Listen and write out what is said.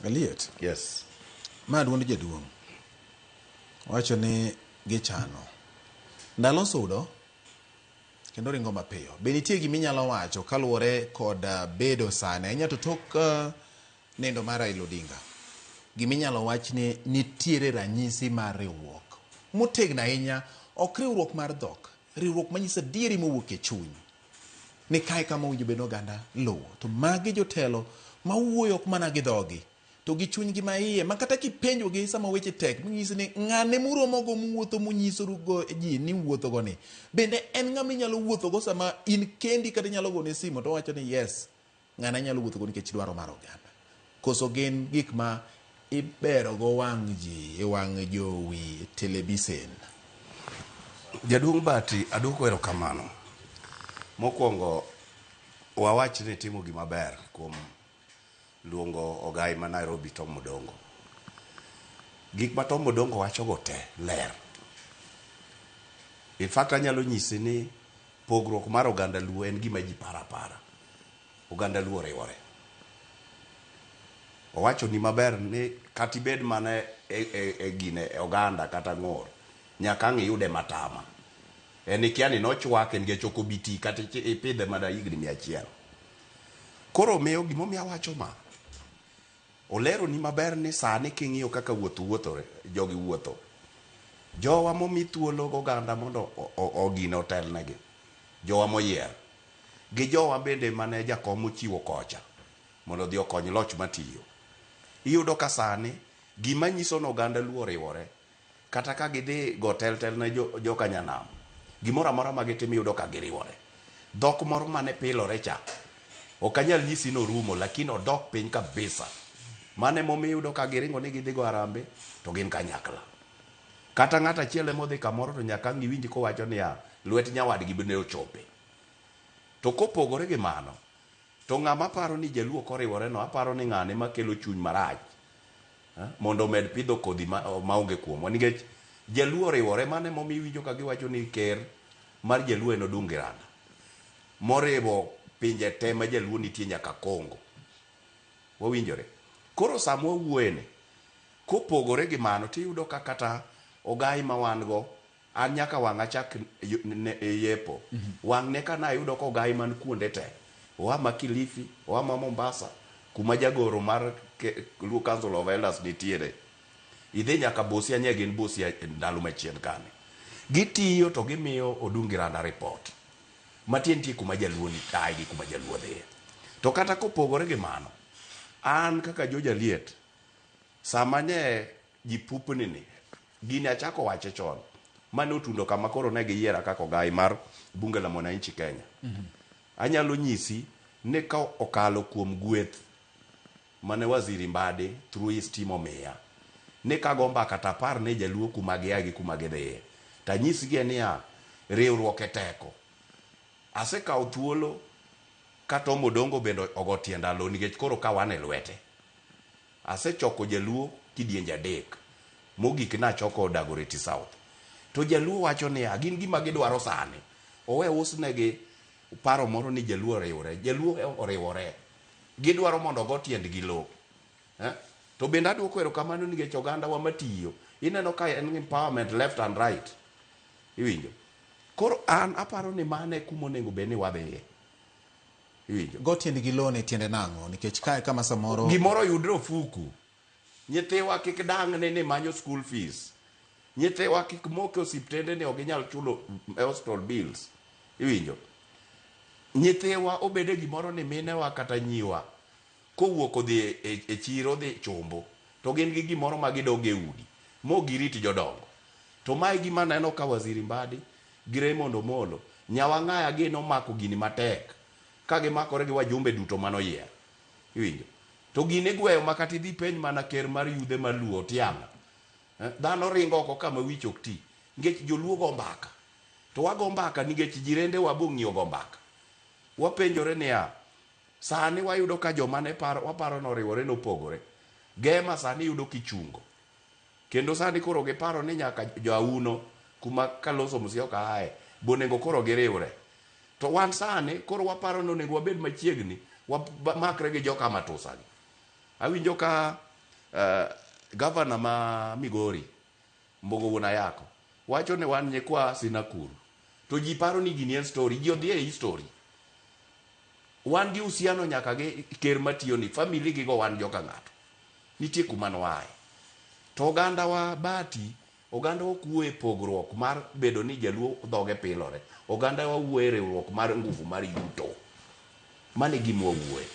Elliot. Yes. Ma duond jaduong'. Wacho ni gichano. Ndalo sudo kendo ringo mapiyo. Be nitie giminyalo wacho kaluwore kod bedo sane ahinya to tok nendo mar Raila Odinga. Giminyalo wach ni nitiere ranyisi mar riwruok motegno ahinya, ok riwruok mar dhok, riwruok manyiso adieri mowuok e chuny ni kae kama owinjo bedo oganda luwo. To magi jotelo ma wuoyo ok mana gi dhogi to gi chunygi ma iye, ma kata kipenjogi sama weche tek ming'isi ni ng'ane muromogo muwuotho munyisogo ji ni wuothogo ni bende en ng'ama inyalo wuothogo sama in kendi, kata inyalo gone simu to wacho ni yes, ng'ane anyalo wuothogo nikech dwaro mar oganda. Koso gin gik ma iberogo wang' ji e wang' jowi televisen. Jaduong' Bati, adwoko erokamano. Mokwongo wawach ni timo gima ber kuom luongo ogai ma Nairobi Tom Odongo. Gik ma Tom Odongo wachogo te ler. In fact anyalo nyisi ni pogruok mar oganda Luo en gima ji para. Oganda Luo riwore. Owacho ni maber ni katibed mana gine oganda kata ng'or nyaka ang' iyude matama. En ikiani nochwake nikech ok obiti kata ipidhe mana higni 100. Koro miyo gimomiyo awacho ma olero ni maber ni sani king'iyo kaka wuothore jogi wuotho. Jowa momi thuolo oganda mondo ogine otelnegi. Jowa moyier. Gi jowa bende mane jakom mochiwo kocha mondo odhi okony loch matiyo. Iyudo ka sani gima nyiso ni oganda Luo riwore kata ka gidhi go tel na joka Nyanam, gimoro amora ma gitimo iyudo ka giriwore. Dhok moro mane pilore cha ok anyal nyisi no rumo, lakini odok piny kabisa. Mane momiyo iyudo ka giringo ni gidhi go Harambee to gin kanyakla. Kata ng'at achiel modhi kamoro to nyaka ang' iwinj kowacho ni lwet nyawadgi bende ochope. To kopogore gi mano, to ng'ama paro ni jaluo koriwore no, aparo ni ng'ane makelo chuny marach mondo med pidho kodhi maonge kuomwa. Nikech jaluo riwore, mane momiyo winjo ka giwacho ni ker mar jaluo en Odungi Randa moriwo pinje te ma jaluo nitie nyaka Kongo. Wawinjore. Koro sama wawuoyene kopogore gi mano tiyudo ka kata ogai ma wan go an nyaka wang' achak yepo. Wang' ne kana ayudo ko ogai man kuonde te. Oa ma Kilifi, oa ma Mombasa, kuma jagoro mar Luo Council of Elders nitiere. Idhi nyaka Busia, nye gin Busia ndalo machien kane. Gitiyo to gimiyo Odungi Randa report. Matien ti kuma jaluo ni tai gi kuma jaluo dhiye. To kata kopogore gi mano, an kaka George Elliot, sama ne jipupni ni, gini achako wache chon. Mane otundo kama koro ne giyiera kaka ogai mar bunge la mwananchi Kenya. Anyalo nyisi ne ka okalo kuom gweth mane waziri Mbadi through his team omiya. Ne ka gomba kata par ne jaluo kuma gia gi kuma gidhiye. Ta nyisgi ni riwruok e teko. Asekawo thuolo ka Tom Odongo bende ogo tie ndalo nikech koro ka wan e lwete. Asechoko jaluo kidienje 3. Mogik na choko Dagoretti South. To jaluo wacho ni gin gima gidwaro sani. Owe usnegi paro moro ni jaluo riwore. Jaluo oriwore. Gidwaro mondo go tiendgi lo. To bende adwoko erokamano nikech oganda wa matiyo. Ineno ka en empowerment left and right. Iwinjo. Koro an aparo ni mane kumo nego beni wadhiye. Iwinjo. Go tiendgi lo ne tiende nang'o nikech kae kama samoro gimoro yudre ofuku. Nyithiwa kik dang' ne manyo school fees. Nyithiwa kik moke osiptende ne oginyal chulo hospital bills. Iwinjo. Nyithiwa obede gimoro ni minewa kata nyiwa kowuok odhi e chiro dhi chumbo to gin gi gimoro ma gidoge udi mo giriti jodongo. To mai gima neno ka waziri Mbadi gi Raymond Omolo nyawang'aya gino mako gini matek ka gimakore gi wajumbe duto manoyier. Iwinjo. To gine gweyo makati dhi peny mana ker mar yudhe maluo Tiang'a. Dhano ringo oko kama wich ok ti. Nikech joluo go mbaka. To wago mbaka nikech jirende wabong'io go mbaka. Wapenjore ni sani wayudo ka joma ne waparo noriwore nopogore. Gema sani yudo kichungo. Kendo sani koro giparo ni nyaka joauno kuma Kalonzo Musyoka ae bonego koro giriwre. To wan sani koro waparo no nego wabed machiegni wamakre gi joka Matusa gi. Awinjo ka gavana ma Migori Mbogo Wunayako wacho ne wan nyekwa Sinakuru to ji paro ni gini en story, ji odhi e history. Wan gi usiano nyaka gi ker matiyo ni family gi go wan joka ng'ato nitie kuma noae. To oganda wa Bati, oganda wa wuoye pogruok mar bedo ni jaluo dhoge pilore, oganda wa wuoye riwruok mar nguvu mar yuto. Mane gima wuoye